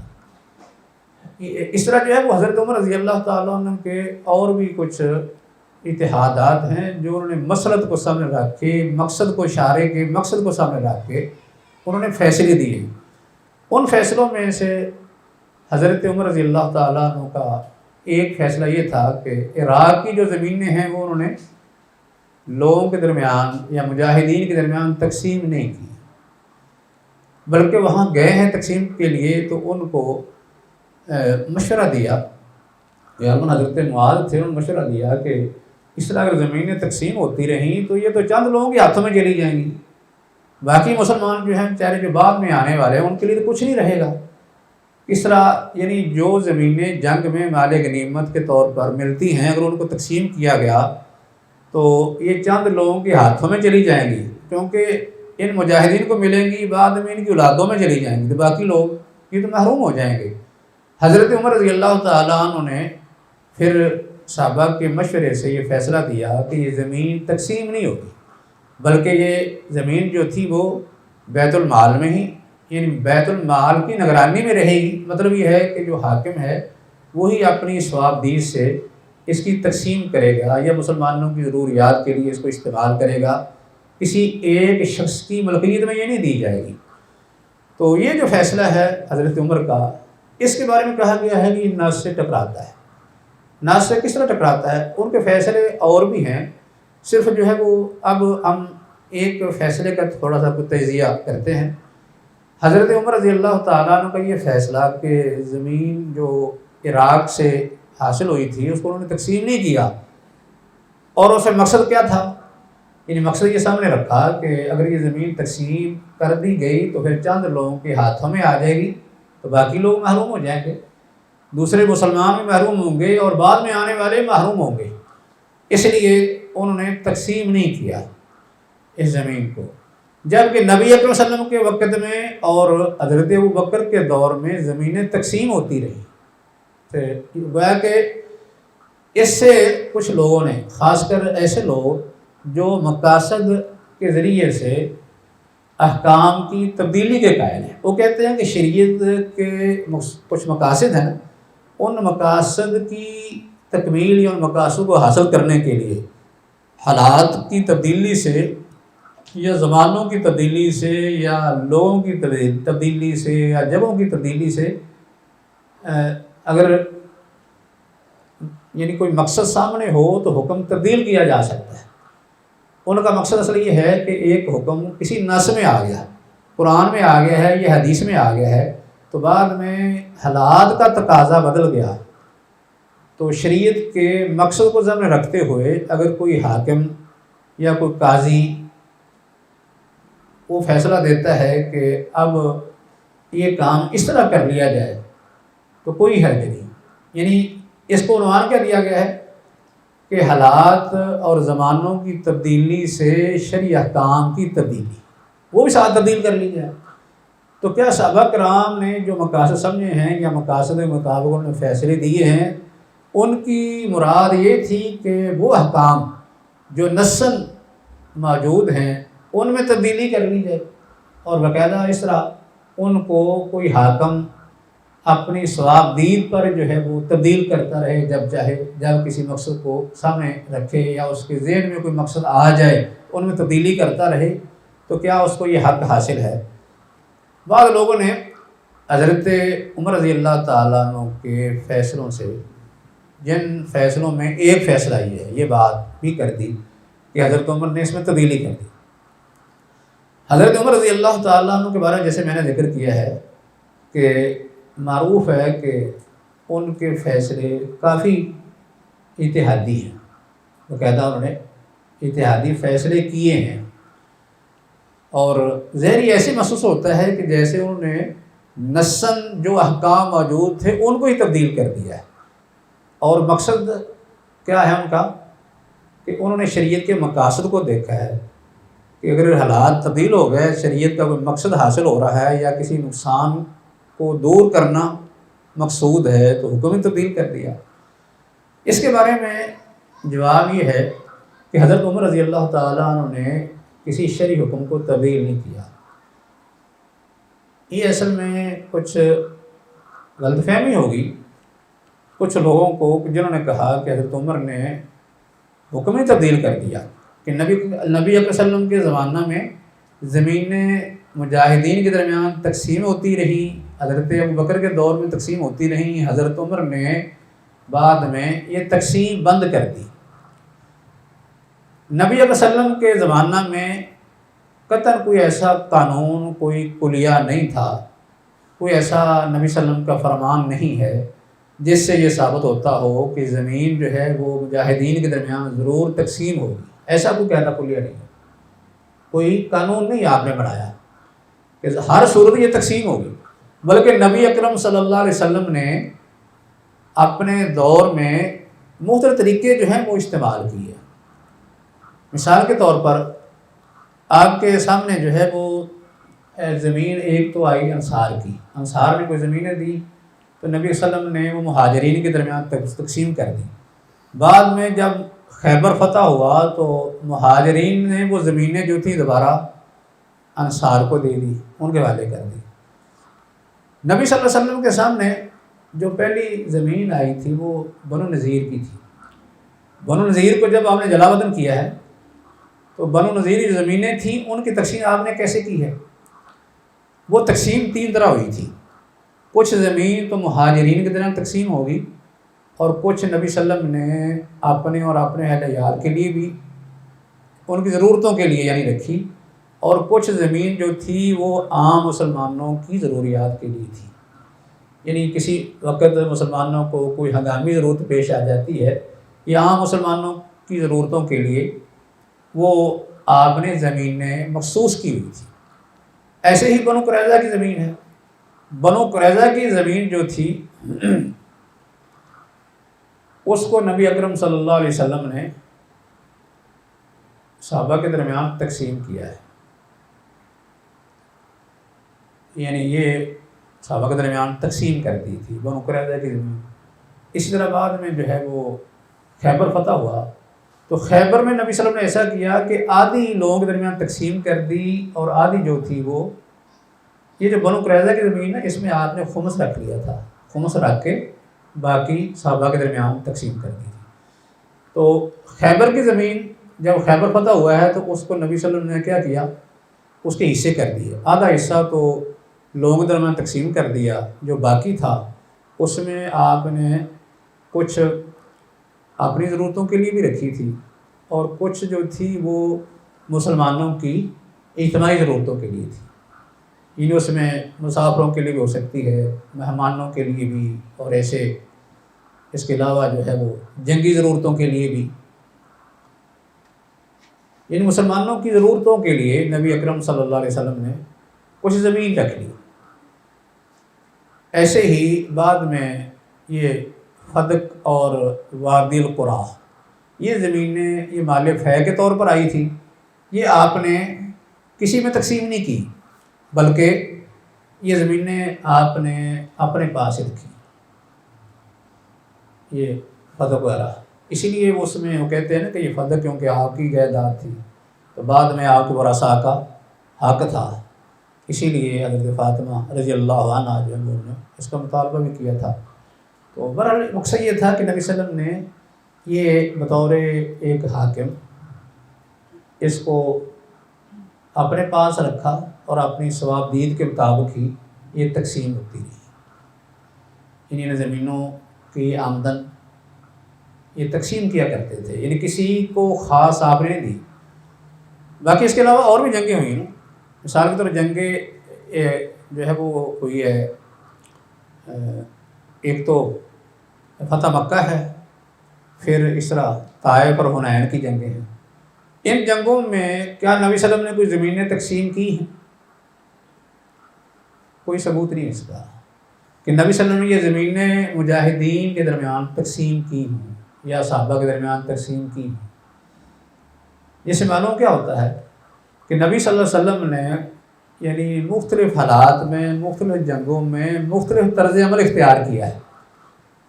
اس طرح جو ہے وہ حضرت عمر رضی اللہ تعالیٰ عنہ کے اور بھی کچھ اتحادات ہیں جو انہوں نے مصلحت کو سامنے رکھ کے، مقصد کو اشارے کے مقصد کو سامنے رکھ کے انہوں نے فیصلے دیے۔ ان فیصلوں میں سے حضرت عمر رضی اللہ تعالیٰ عنہ کا ایک فیصلہ یہ تھا کہ عراق کی جو زمینیں ہیں وہ انہوں نے لوگوں کے درمیان یا مجاہدین کے درمیان تقسیم نہیں کی، بلکہ وہاں گئے ہیں تقسیم کے لیے تو ان کو مشورہ دیا، حضرت معاذ تھے، انہوں نے مشورہ دیا کہ اس طرح اگر زمینیں تقسیم ہوتی رہیں تو یہ تو چند لوگوں کے ہاتھوں میں چلی جائیں گی، باقی مسلمان جو ہیں بیچارے جو بعد میں آنے والے ہیں ان کے لیے تو کچھ نہیں رہے گا۔ اس طرح یعنی جو زمینیں جنگ میں مال غنیمت کے طور پر ملتی ہیں، اگر ان کو تقسیم کیا گیا تو یہ چند لوگوں کے ہاتھوں میں چلی جائیں گی، کیونکہ ان مجاہدین کو ملیں گی بعد میں ان کی اولادوں میں چلی جائیں گی، تو باقی لوگ یہ تو محروم ہو جائیں گے۔ حضرت عمر رضی اللہ تعالیٰ عنہ نے پھر صحابہ کے مشورے سے یہ فیصلہ دیا کہ یہ زمین تقسیم نہیں ہوگی، بلکہ یہ زمین جو تھی وہ بیت المال میں ہی، یعنی بیت المال کی نگرانی میں رہے گی۔ مطلب یہ ہے کہ جو حاکم ہے وہی اپنی ثوابدید سے اس کی تقسیم کرے گا یا مسلمانوں کی ضروریات کے لیے اس کو استعمال کرے گا، کسی ایک شخص کی ملکیت میں یہ نہیں دی جائے گی۔ تو یہ جو فیصلہ ہے حضرت عمر کا، اس کے بارے میں کہا گیا ہے کہ یہ نص سے ٹکراتا ہے۔ نص سے کس طرح ٹکراتا ہے؟ ان کے فیصلے اور بھی ہیں، صرف جو ہے وہ اب ہم ایک فیصلے کا تھوڑا سا کچھ تجزیہ کرتے ہیں۔ حضرت عمر رضی اللہ تعالیٰ عنہ کا یہ فیصلہ کہ زمین جو عراق سے حاصل ہوئی تھی اس کو انہوں نے تقسیم نہیں کیا، اور اس میں مقصد کیا تھا؟ یعنی مقصد یہ سامنے رکھا کہ اگر یہ زمین تقسیم کر دی گئی تو پھر چند لوگوں کے ہاتھوں میں آ جائے گی تو باقی لوگ محروم ہو جائیں گے، دوسرے مسلمان بھی محروم ہوں گے اور بعد میں آنے والے محروم ہوں گے، اس لیے انہوں نے تقسیم نہیں کیا اس زمین کو۔ جبکہ نبی اکرم صلی اللہ علیہ وسلم کے وقت میں اور حضرت ابوبکر کے دور میں زمینیں تقسیم ہوتی رہیں، تو گویا کہ اس سے کچھ لوگوں نے، خاص کر ایسے لوگ جو مقاصد کے ذریعے سے احکام کی تبدیلی کے قائل ہیں، وہ کہتے ہیں کہ شریعت کے کچھ مقاصد ہیں، ان مقاصد کی تکمیل یا ان مقاصد کو حاصل کرنے کے لیے حالات کی تبدیلی سے یا زمانوں کی تبدیلی سے یا لوگوں کی تبدیلی سے یا جگہوں کی تبدیلی سے اگر یعنی کوئی مقصد سامنے ہو تو حکم تبدیل کیا جا سکتا ہے۔ ان کا مقصد اصل یہ ہے کہ ایک حکم کسی نص میں آ گیا، قرآن میں آ گیا ہے یا حدیث میں آ گیا ہے، تو بعد میں حالات کا تقاضا بدل گیا، تو شریعت کے مقصد کو ذہن میں رکھتے ہوئے اگر کوئی حاکم یا کوئی قاضی وہ فیصلہ دیتا ہے کہ اب یہ کام اس طرح کر لیا جائے تو کوئی حرج نہیں۔ یعنی اس کو عنوان کیا دیا گیا ہے کہ حالات اور زمانوں کی تبدیلی سے شرعی احکام کی تبدیلی، وہ بھی ساتھ تبدیل کر لی جائے۔ تو کیا صحابہ کرام نے جو مقاصد سمجھے ہیں یا مقاصد کے مطابق انہوں نے فیصلے دیے ہیں ان کی مراد یہ تھی کہ وہ احکام جو نصاً موجود ہیں ان میں تبدیلی کر لی جائے، اور باقاعدہ اس طرح ان کو کوئی حاکم اپنی ثواب دید پر جو ہے وہ تبدیل کرتا رہے جب چاہے، جب کسی مقصد کو سامنے رکھے یا اس کے ذہن میں کوئی مقصد آ جائے ان میں تبدیلی کرتا رہے، تو کیا اس کو یہ حق حاصل ہے؟ بعض لوگوں نے حضرت عمر رضی اللہ تعالیٰ عنہ کے فیصلوں سے، جن فیصلوں میں ایک فیصلہ ہی ہے، یہ بات بھی کر دی کہ حضرت عمر نے اس میں تبدیلی کر دی۔ حضرت عمر رضی اللہ تعالیٰ عنہ کے بارے میں جیسے میں نے ذکر کیا ہے کہ معروف ہے کہ ان کے فیصلے کافی اجتہادی ہیں، باقاعدہ انہوں نے اجتہادی فیصلے کیے ہیں، اور ظاہری ایسے محسوس ہوتا ہے کہ جیسے انہوں نے نصاً جو احکام موجود تھے ان کو ہی تبدیل کر دیا ہے، اور مقصد کیا ہے ان کا کہ انہوں نے شریعت کے مقاصد کو دیکھا ہے کہ اگر حالات تبدیل ہو گئے، شریعت کا کوئی مقصد حاصل ہو رہا ہے یا کسی نقصان کو دور کرنا مقصود ہے تو حکم ہی تبدیل کر دیا۔ اس کے بارے میں جواب یہ ہے کہ حضرت عمر رضی اللہ تعالیٰ عنہ نے کسی شرعی حکم کو تبدیل نہیں کیا۔ یہ اصل میں کچھ غلط فہمی ہوگی کچھ لوگوں کو جنہوں نے کہا کہ حضرت عمر نے حکم ہی تبدیل کر دیا، کہ نبی اکرم صلی اللہ علیہ وسلم کے زمانہ میں زمینیں مجاہدین کے درمیان تقسیم ہوتی رہی، حضرت ابوبکر کے دور میں تقسیم ہوتی رہیں، حضرت عمر نے بعد میں یہ تقسیم بند کر دی۔ نبی علیہ وسلم کے زمانہ میں قطعاً کوئی ایسا قانون، کوئی کلیہ نہیں تھا، کوئی ایسا نبی صلی اللہ علیہ وسلم کا فرمان نہیں ہے جس سے یہ ثابت ہوتا ہو کہ زمین جو ہے وہ مجاہدین کے درمیان ضرور تقسیم ہوگی، ایسا کوئی قاعدہ کلیہ نہیں ہے، کوئی قانون نہیں آپ نے بنایا کہ ہر صورت یہ تقسیم ہوگی، بلکہ نبی اکرم صلی اللہ علیہ وسلم نے اپنے دور میں مختلف طریقے جو ہیں وہ استعمال کیے۔ مثال کے طور پر آپ کے سامنے جو ہے وہ زمین ایک تو آئی انصار کی، انصار نے کوئی زمینیں دی تو نبی صلی اللہ علیہ وسلم نے وہ مہاجرین کے درمیان تقسیم کر دی۔ بعد میں جب خیبر فتح ہوا تو مہاجرین نے وہ زمینیں جو تھیں دوبارہ انصار کو دے دی، ان کے حوالے کر دی۔ نبی صلی اللہ علیہ وسلم کے سامنے جو پہلی زمین آئی تھی وہ بنو نذیر کی تھی۔ بنو نذیر کو جب آپ نے جلا وطن کیا ہے تو بنو نذیر جو زمینیں تھیں ان کی تقسیم آپ نے کیسے کی ہے؟ وہ تقسیم تین طرح ہوئی تھی، کچھ زمین تو مہاجرین کے درمیان تقسیم ہوگی، اور کچھ نبی صلی اللہ علیہ وسلم نے اپنے اور اپنے اہل عیال کے لیے بھی ان کی ضرورتوں کے لیے یعنی رکھی، اور کچھ زمین جو تھی وہ عام مسلمانوں کی ضروریات کے لیے تھی، یعنی کسی وقت مسلمانوں کو کوئی ہنگامی ضرورت پیش آ جاتی ہے یا عام مسلمانوں کی ضرورتوں کے لیے وہ آپ نے زمینیں مخصوص کی ہوئی تھی۔ ایسے ہی بنو قریظہ کی زمین ہے، بنو قریظہ کی زمین جو تھی اس کو نبی اکرم صلی اللہ علیہ وسلم نے صحابہ کے درمیان تقسیم کیا ہے، یعنی یہ صحابہ کے درمیان تقسیم کر دی تھی بنو قریظہ کی زمین۔ اسی طرح بعد میں جو ہے وہ خیبر فتح ہوا تو خیبر میں نبی صلی اللہ علیہ وسلم نے ایسا کیا کہ آدھی لوگوں کے درمیان تقسیم کر دی، اور آدھی جو تھی وہ یہ جو بنو قریظہ کی زمین ہے اس میں آپ نے خمس رکھ لیا تھا، خمس رکھ کے باقی صحابہ کے درمیان تقسیم کر دی تھی۔ تو خیبر کی زمین جب خیبر فتح ہوا ہے تو اس کو نبی صلی اللہ علیہ وسلم نے کیا کیا، اس کے حصے کر دیے، آدھا حصہ تو لوگوں کے درمیان تقسیم کر دیا، جو باقی تھا اس میں آپ نے کچھ اپنی ضرورتوں کے لیے بھی رکھی تھی، اور کچھ جو تھی وہ مسلمانوں کی اجتماعی ضرورتوں کے لیے تھی، یعنی اس میں مسافروں کے لیے بھی ہو سکتی ہے، مہمانوں کے لیے بھی، اور ایسے اس کے علاوہ جو ہے وہ جنگی ضرورتوں کے لیے بھی، یعنی مسلمانوں کی ضرورتوں کے لیے نبی اکرم صلی اللہ علیہ وسلم نے کچھ زمین رکھ لی۔ ایسے ہی بعد میں یہ فدق اور وادی القرا یہ زمینیں یہ مال فہ کے طور پر آئی تھی، یہ آپ نے کسی میں تقسیم نہیں کی، بلکہ یہ زمینیں آپ نے اپنے پاس رکھی۔ یہ فتح وغیرہ، اسی لیے اس میں وہ کہتے ہیں نا کہ یہ فتح کیونکہ آپ کی جائیداد تھی تو بعد میں آپ کے ورثاء کا حق تھا، اسی لیے حضرت فاطمہ رضی اللہ عنہ جو انہوں نے اس کا مطالبہ بھی کیا تھا۔ تو بہرحال مقصد یہ تھا کہ نبی صلی اللہ علیہ وسلم نے یہ بطور ایک حاکم اس کو اپنے پاس رکھا اور اپنی ثواب دید کے مطابق ہی یہ تقسیم ہوتی رہی۔ انہیں زمینوں کی آمدن یہ تقسیم کیا کرتے تھے، یعنی کسی کو خاص آپ نے نہیں دی۔ باقی اس کے علاوہ اور بھی جنگیں ہوئی نا، مثال کے طور پر جنگیں جو ہے وہ ہوئی ہے، ایک تو فتح مکہ ہے، پھر اس طرح طائف اور حنین کی جنگیں ہیں۔ ان جنگوں میں کیا نبی صلی اللہ علیہ وسلم نے کوئی زمینیں تقسیم کی ہیں؟ کوئی ثبوت نہیں اس کا کہ نبی صلی اللہ علیہ وسلم نے یہ زمینیں مجاہدین کے درمیان تقسیم کی ہوں یا صحابہ کے درمیان تقسیم کی ہوں۔ اس سے معلوم کیا ہوتا ہے کہ نبی صلی اللہ علیہ وسلم نے یعنی مختلف حالات میں، مختلف جنگوں میں مختلف طرز عمل اختیار کیا ہے۔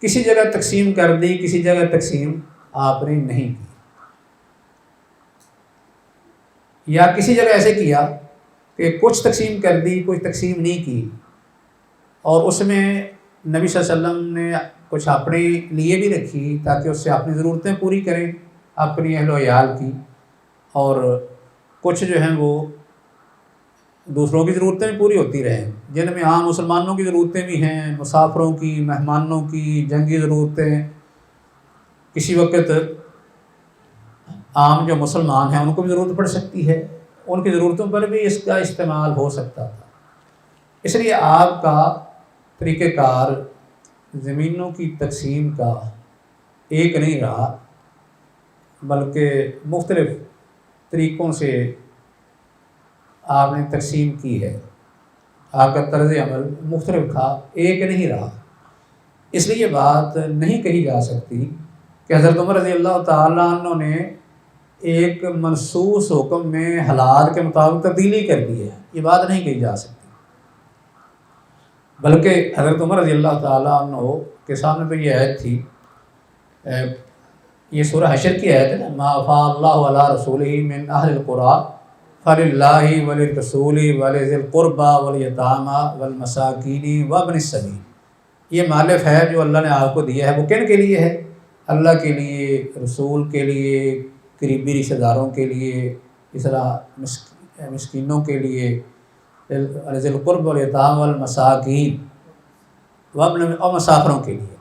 کسی جگہ تقسیم کر دی، کسی جگہ تقسیم آپ نے نہیں کی، یا کسی جگہ ایسے کیا کہ کچھ تقسیم کر دی، کچھ تقسیم نہیں کی، اور اس میں نبی صلی اللہ علیہ وسلم نے کچھ اپنے لیے بھی رکھی تاکہ اس سے اپنی ضرورتیں پوری کریں اپنی اہل و عیال کی، اور کچھ جو ہیں وہ دوسروں کی ضرورتیں بھی پوری ہوتی رہیں، جن میں عام مسلمانوں کی ضرورتیں بھی ہیں، مسافروں کی، مہمانوں کی، جنگی ضرورتیں، کسی وقت عام جو مسلمان ہیں ان کو بھی ضرورت پڑ سکتی ہے، ان کی ضرورتوں پر بھی اس کا استعمال ہو سکتا تھا۔ اس لیے آپ کا طریقہ کار زمینوں کی تقسیم کا ایک نہیں رہا، بلکہ مختلف طریقوں سے آپ نے تقسیم کی ہے، آپ کا طرز عمل مختلف تھا، ایک نہیں رہا۔ اس لیے یہ بات نہیں کہی جا سکتی کہ حضرت عمر رضی اللہ تعالیٰ عنہ نے ایک منصوص حکم میں حالات کے مطابق تبدیلی کر دی ہے، یہ بات نہیں کہی جا سکتی، بلکہ حضرت عمر رضی اللہ تعالیٰ عنہ کے سامنے تو یہ آیت تھی، یہ سورہ حشر کی آیت ہے نا، ما افاء اللہ علی رسولہ من اہل القریٰ فللہ وللرسول ولذی القربى والیتامى والمساکین وابن السبیل۔ یہ مالف ہے جو اللہ نے آپ کو دیا ہے، وہ کن کے لیے ہے؟ اللہ کے لیے، رسول کے لیے، قریبی رشتہ داروں کے لیے، اس طرح مسکینوں کے لیے، ذی القرب والیتامى والمساکین اور مسافروں کے لیے۔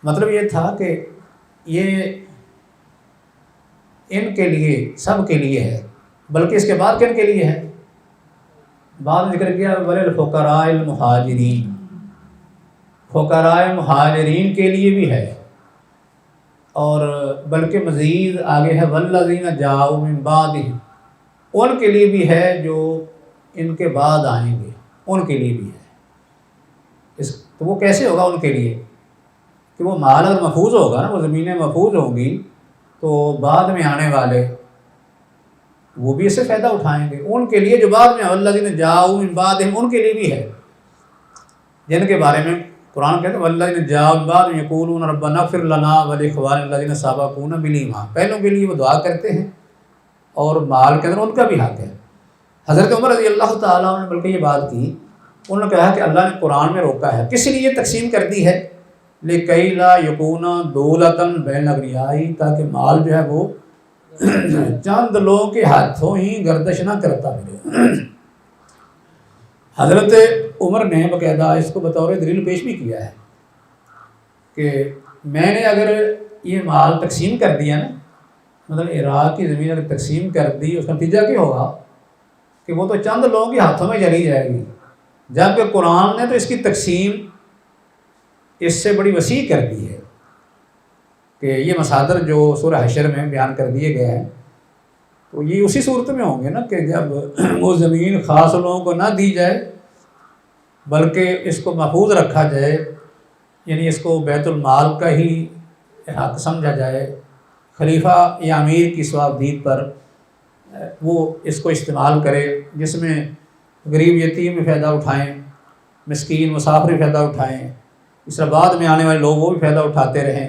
مطلب یہ تھا کہ یہ ان کے لیے، سب کے لیے ہے، بلکہ اس کے بعد کن کے لیے ہے؟ بعد ذکر کیا وللفقراء المہاجرین، فقراء مہاجرین کے لیے بھی ہے، اور بلکہ مزید آگے ہے والذین جاؤوا من بعدہم، ان کے لیے بھی ہے جو ان کے بعد آئیں گے، ان کے لیے بھی ہے۔ تو وہ کیسے ہوگا ان کے لیے؟ کہ وہ مال اگر محفوظ ہوگا نا، وہ زمینیں محفوظ ہوں گی تو بعد میں آنے والے وہ بھی اس سے فائدہ اٹھائیں گے، ان کے لیے جو بعد میں والذین جاؤوا من بعدہم، ان کے لیے بھی ہے، جن کے بارے میں قرآن کہتے ہیں والذین جاؤوا من بعدہم یقولون ربنا اغفر لنا ولاخواننا الذین سبقونا بالایمان، پہلوں کے لیے وہ دعا کرتے ہیں، اور مال کے اندر ان کا بھی حق ہے۔ حضرت عمر رضی اللہ تعالیٰ عنہ نے بلکہ یہ بات کی، انہوں نے کہا کہ اللہ نے قرآن میں روکا ہے، کس لیے تقسیم کر دی ہے؟ لِكَيْ لَا يَكُونَ دُولَةً بَيْنَ الْأَغْنِيَاءِ، تاکہ مال جو ہے وہ چند لوگوں کے ہاتھوں ہی گردش نہ کرتا پھرے۔ حضرت عمر نے باقاعدہ اس کو بطور دلیل پیش بھی کیا ہے کہ میں نے اگر یہ مال تقسیم کر دیا نا، مطلب عراق کی زمین اگر تقسیم کر دی، اس کا نتیجہ کیا ہوگا کہ وہ تو چند لوگوں کے ہاتھوں میں چلی جائے گی، جبکہ قرآن نے تو اس کی تقسیم اس سے بڑی وسیع کر دی ہے کہ یہ مصادر جو سورہ حشر میں بیان کر دیے گئے ہیں تو یہ اسی صورت میں ہوں گے نا کہ جب وہ زمین خاص لوگوں کو نہ دی جائے بلکہ اس کو محفوظ رکھا جائے، یعنی اس کو بیت المال کا ہی حق سمجھا جائے، خلیفہ یا امیر کی ثوابدید پر وہ اس کو استعمال کرے، جس میں غریب یتیم بھی فائدہ اٹھائیں، مسکین مسافر بھی فائدہ اٹھائیں، اس طرح بعد میں آنے والے لوگ وہ بھی فائدہ اٹھاتے رہیں،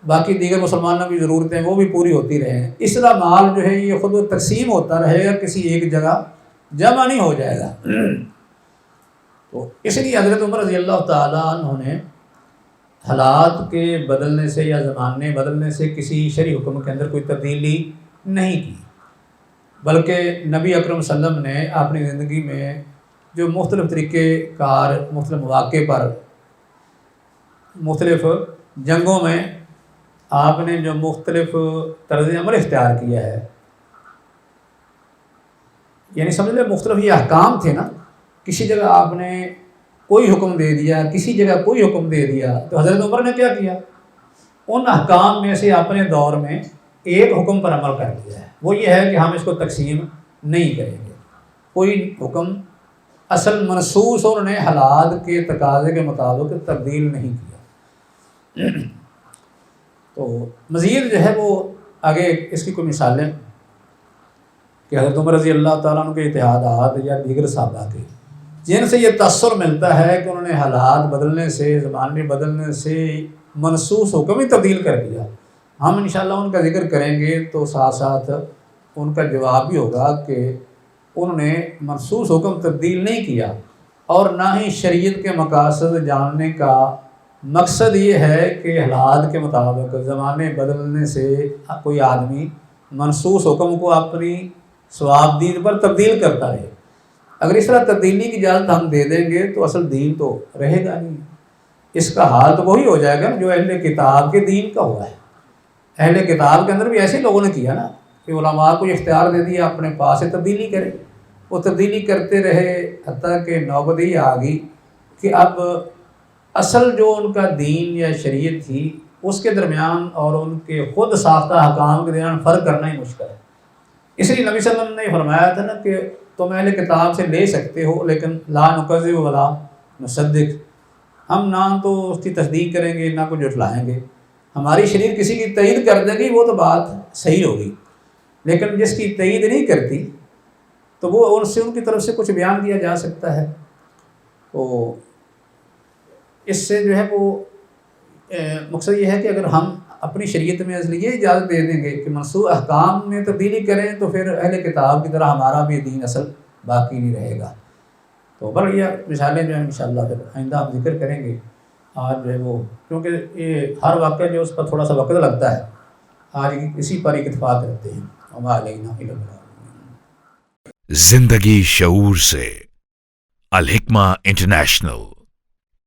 باقی دیگر مسلمانوں کی ضرورتیں وہ بھی پوری ہوتی رہیں، اس طرح مال جو ہے یہ خود تقسیم ہوتا رہے گا، کسی ایک جگہ جمع نہیں ہو جائے گا۔ تو اس لیے حضرت عمر رضی اللہ تعالیٰ عنہ نے حالات کے بدلنے سے یا زمانے بدلنے سے کسی شرعی حکم کے اندر کوئی تبدیلی نہیں کی، بلکہ نبی اکرم صلی اللہ علیہ وسلم نے اپنی زندگی میں جو مختلف طریقے کار مختلف مواقع پر مختلف جنگوں میں آپ نے جو مختلف طرز عمل اختیار کیا ہے، یعنی سمجھ لیں مختلف یہ احکام تھے نا، کسی جگہ آپ نے کوئی حکم دے دیا، کسی جگہ کوئی حکم دے دیا، تو حضرت عمر نے کیا کیا؟ ان احکام میں سے اپنے دور میں ایک حکم پر عمل کر لیا ہے، وہ یہ ہے کہ ہم اس کو تقسیم نہیں کریں گے، کوئی حکم اصل منصوص اور انہیں حالات کے تقاضے کے مطابق تبدیل نہیں کیا۔ تو مزید جو ہے وہ آگے اس کی کوئی مثالیں کہ حضرت عمر رضی اللہ تعالیٰ عنہ کے اتحادات یا دیگر صحابہ کے جن سے یہ تاثر ملتا ہے کہ انہوں نے حالات بدلنے سے، زمانے بدلنے سے منصوص حکم ہی تبدیل کر دیا۔ ہم انشاءاللہ ان کا ذکر کریں گے تو ساتھ ساتھ ان کا جواب بھی ہوگا کہ انہوں نے منصوص حکم تبدیل نہیں کیا، اور نہ ہی شریعت کے مقاصد جاننے کا مقصد یہ ہے کہ حالات کے مطابق زمانے بدلنے سے کوئی آدمی منصوص حکم کو اپنی ثواب دین پر تبدیل کرتا رہے۔ اگر اس طرح تبدیلی کی اجازت ہم دے دیں گے تو اصل دین تو رہے گا نہیں، اس کا حال تو وہی ہو جائے گا جو اہل کتاب کے دین کا ہوا ہے۔ اہل کتاب کے اندر بھی ایسے لوگوں نے کیا نا کہ علماء کو اختیار دے دیا اپنے پاس سے تبدیلی کرے، وہ تبدیلی کرتے رہے حتیٰ کہ نوبت ہی آ گئی کہ اب اصل جو ان کا دین یا شریعت تھی اس کے درمیان اور ان کے خود ساختہ احکام کے درمیان فرق کرنا ہی مشکل ہے۔ اس لیے نبی صلی اللہ علیہ وسلم نے فرمایا تھا نا کہ تم اہل کتاب سے لے سکتے ہو لیکن لا نکذب ولا نصدق، ہم نہ تو اس کی تصدیق کریں گے نہ کچھ جھٹلائیں گے، ہماری شریعت کسی کی تائید کر دے گی وہ تو بات صحیح ہوگی، لیکن جس کی تائید نہیں کرتی تو وہ ان کی طرف سے کچھ بیان دیا جا سکتا ہے۔ تو اس سے جو ہے وہ مقصد یہ ہے کہ اگر ہم اپنی شریعت میں اس لیے اجازت دے دیں گے کہ منسوخ احکام میں تبدیلی کریں تو پھر اہل کتاب کی طرح ہمارا بھی دین اصل باقی نہیں رہے گا۔ تو بڑی مثالیں جو ہیں انشاءاللہ پھر آئندہ ہم ذکر کریں گے۔ آج جو ہے وہ کیونکہ یہ ہر واقعہ جو اس پر تھوڑا سا وقت لگتا ہے، آج اسی پر اتفاق کرتے ہیں۔ وما علینا الا البلاغ۔ زندگی شعور سے، الحکمہ انٹرنیشنل۔